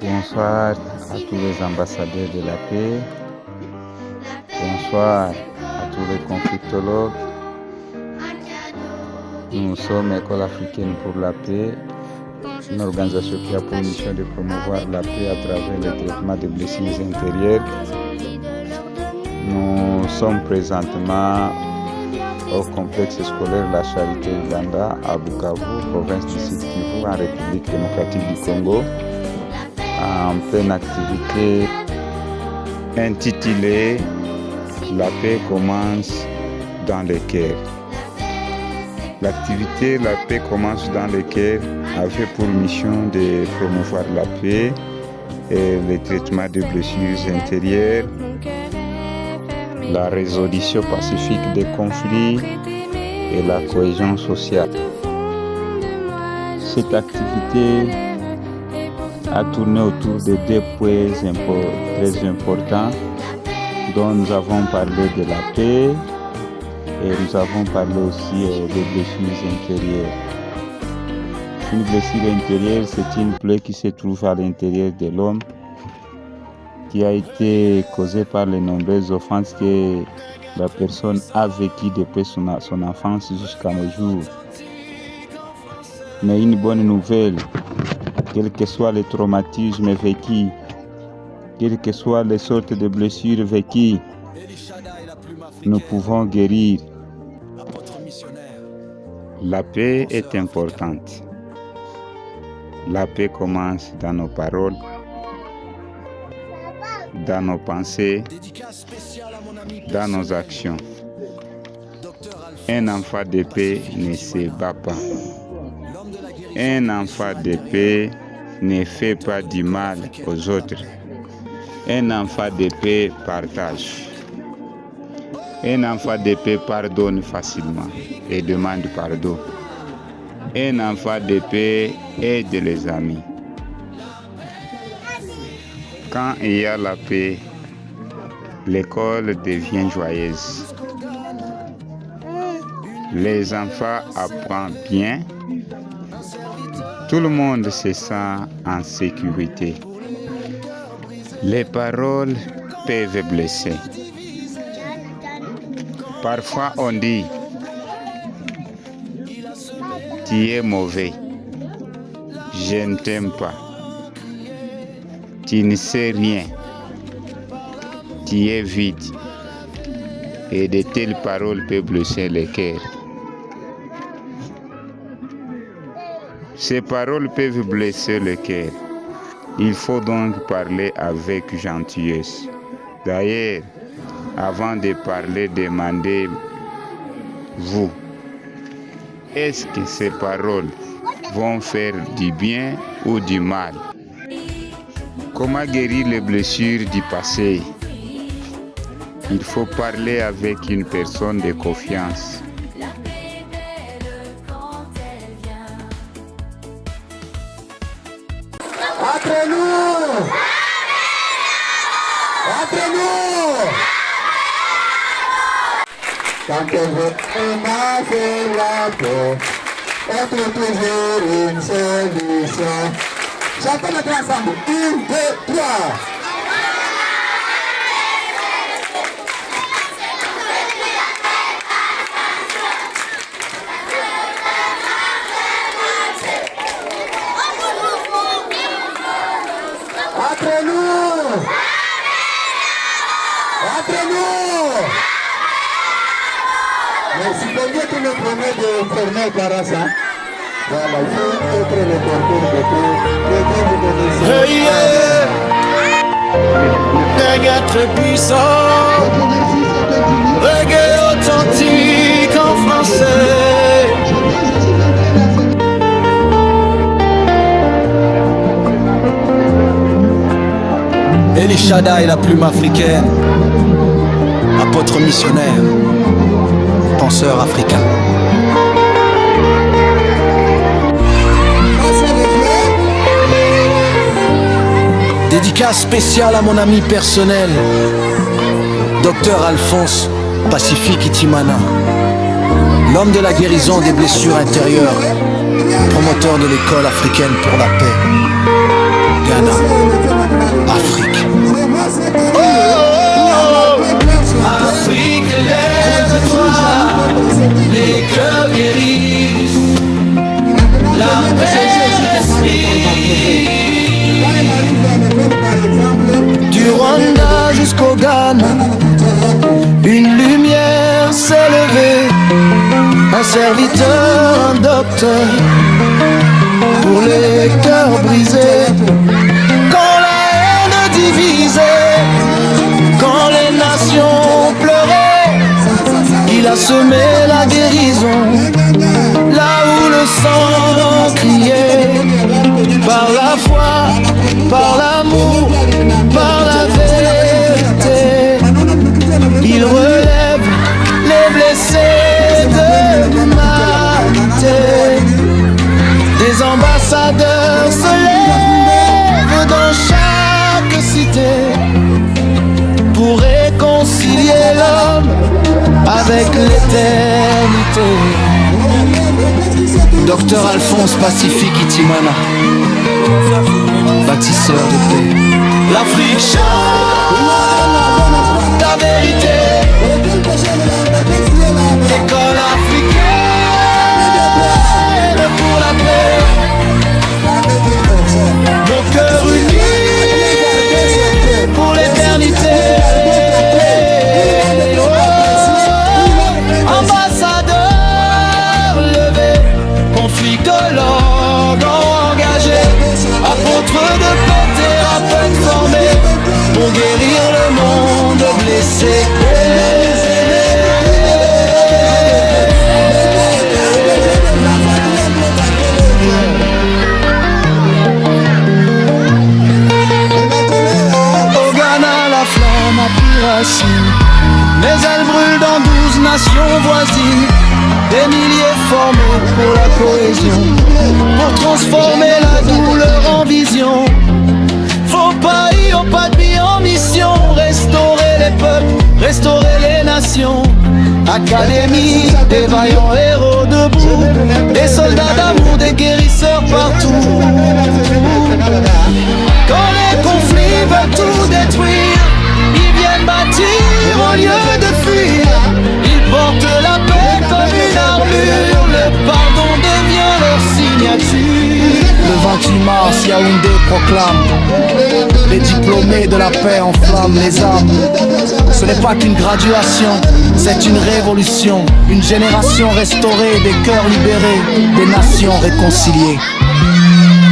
Bonsoir à tous les ambassadeurs de la paix. Bonsoir à tous les conflictologues. Nous sommes École africaine pour la paix, une organisation qui a pour mission de promouvoir la paix à travers le traitement des blessures intérieures. Nous sommes présentement au complexe scolaire La Charité Uganda à Bukavu, province du Sud Kivu, en République démocratique du Congo, en pleine activité intitulée « La paix commence dans le cœur ». L'activité « La paix commence dans le cœur » avait pour mission de promouvoir la paix et le traitement des blessures intérieures, la résolution pacifique des conflits et la cohésion sociale. Cette activité a tourné autour de deux points très importants dont nous avons parlé de la paix et nous avons parlé aussi des blessures intérieures. Une blessure intérieure, c'est une plaie qui se trouve à l'intérieur de l'homme, qui a été causée par les nombreuses offenses que la personne a vécues depuis son enfance jusqu'à nos jours. Mais une bonne nouvelle, quel que soit le traumatisme vécu, quelles que soient les sortes de blessures vécues, nous pouvons guérir. La paix est importante. La paix commence dans nos paroles, dans nos pensées, dans nos actions. Un enfant de paix ne se bat pas. Un enfant de paix ne fait pas du mal aux autres. Un enfant de paix partage. Un enfant de paix pardonne facilement et demande pardon. Un enfant de paix aide les amis. Quand il y a la paix, l'école devient joyeuse. Les enfants apprennent bien. Tout le monde se sent en sécurité. Les paroles peuvent blesser. Parfois on dit, tu es mauvais, je ne t'aime pas, tu ne sais rien, tu es vide. Et de telles paroles peuvent blesser le cœur. Ces paroles peuvent blesser le cœur. Il faut donc parler avec gentillesse. D'ailleurs, avant de parler, demandez-vous, est-ce que ces paroles vont faire du bien ou du mal? Comment guérir les blessures du passé? Il faut parler avec une personne de confiance. Entre nous! Entre nous! Quand on veut faire la paix, on trouve toujours une solution. Chantons notre ensemble. 1, 2, 3. Entre nous! Entre nous! Mais si quelqu'un qui me promet de fermer Karasa, voilà, il faut être le porteur de tout. Que Dieu vous bénisse. Hey, yeah. Reggae très puissant, reggae authentique en français. Eli Shaddai, la plume africaine, apôtre missionnaire, penseur africain. Dédicace spéciale à mon ami personnel, Dr Alphonse Pacifique Itimana, l'homme de la guérison des blessures intérieures, promoteur de l'école africaine pour la paix, Ghana. un serviteur, un docteur pour les cœurs brisés. Quand la haine divisait, quand les nations pleuraient, il a semé la guérison là où le sang criait. Par la foi, par l'amour, par la vérité, il relève les blessés de l'humanité. Des ambassadeurs se lèvent dans chaque cité pour réconcilier l'homme avec l'éternité. Docteur Alphonse Pacifique Itimana, bâtisseur de paix. L'Afrique chante la vérité. École africaine pour la paix. Nos cœurs unis pour l'éternité. Ambassadeur levé, conflictologue engagé, apôtre de paix, thérapeute formé pour guérir le monde blessé. Au Ghana, la flamme a pris racine, mais elle brûle dans 12 nations voisines. Des milliers formés pour la cohésion, pour transformer la douleur en vision. Faux pays, au pas de vie en mission, restaurer les peuples, restaurer les nations. Académie, des vaillants héros debout, des soldats d'amour, des guérisseurs partout. Quand les conflits veulent tout détruire, ils viennent bâtir au lieu de fuir. Ils portent la paix comme une armure, le pardon devient leur signature. Le 28 mars, Yaoundé proclame: les diplômés de la paix enflamment les âmes. Ce n'est pas qu'une graduation, c'est une révolution. Une génération restaurée, des cœurs libérés, des nations réconciliées.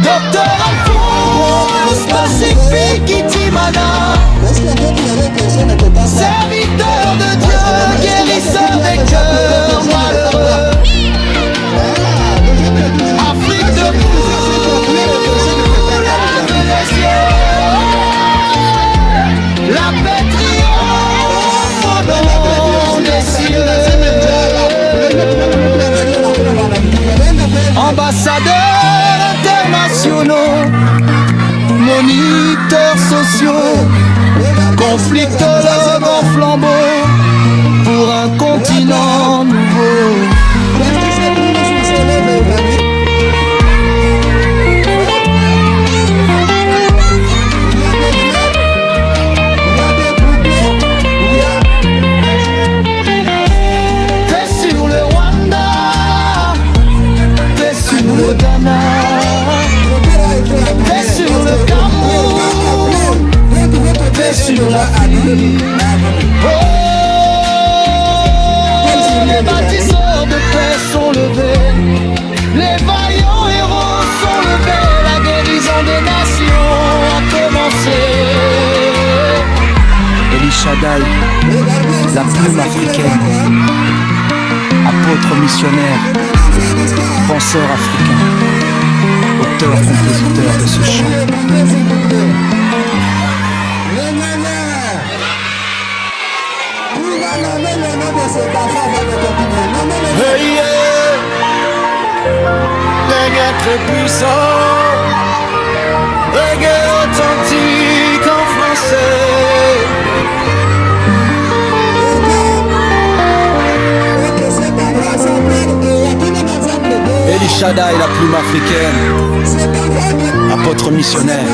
Docteur Alphonse Pacifique Itimana, serviteur de Dieu, guérisseur des cœurs malheureux. Afrique debout, lève les yeux. La paix triomphe au nom des cieux. Ambassadeurs internationaux, moniteurs sociaux, conflictologues en flambeau pour un continent nouveau. Paix sur le Rwanda, paix sur le Ghana, paix sur le Cameroun, paix sur l'Afrique. Oh, les bâtisseurs de paix sont levés, les vaillants héros sont levés, la guérison des nations a commencé. Eli Shaddai, la plume africaine, apôtre missionnaire, penseur africain, auteur-compositeur de ce chant. Veuillez, reggae très puissant, reggae authentique en français. Eli Shaddai, la plume africaine, apôtre missionnaire,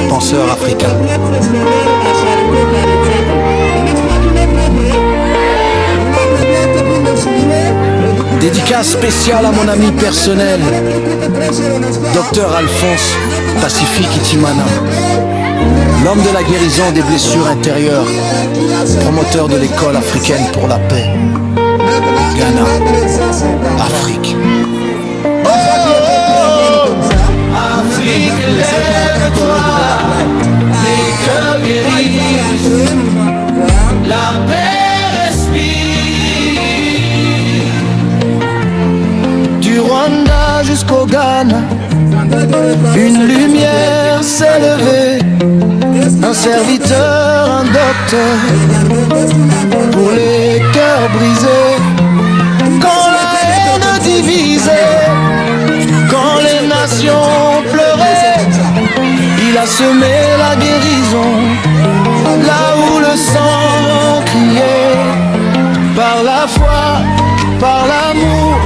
penseur africain. Dédicace spéciale à mon ami personnel, Docteur Alphonse Pacifique Itimana, l'homme de la guérison des blessures intérieures, promoteur de l'école africaine pour la paix. Ghana, Afrique. Oh, Afrique, lève-toi, les cœurs guéris, la paix respire. Du Rwanda jusqu'au Ghana, une lumière s'est levée. Un serviteur, un docteur, pour les cœurs brisés. Quand la haine divisait, quand les nations pleuraient, il a semé la guérison, là où le sang criait. Par la foi, par l'amour,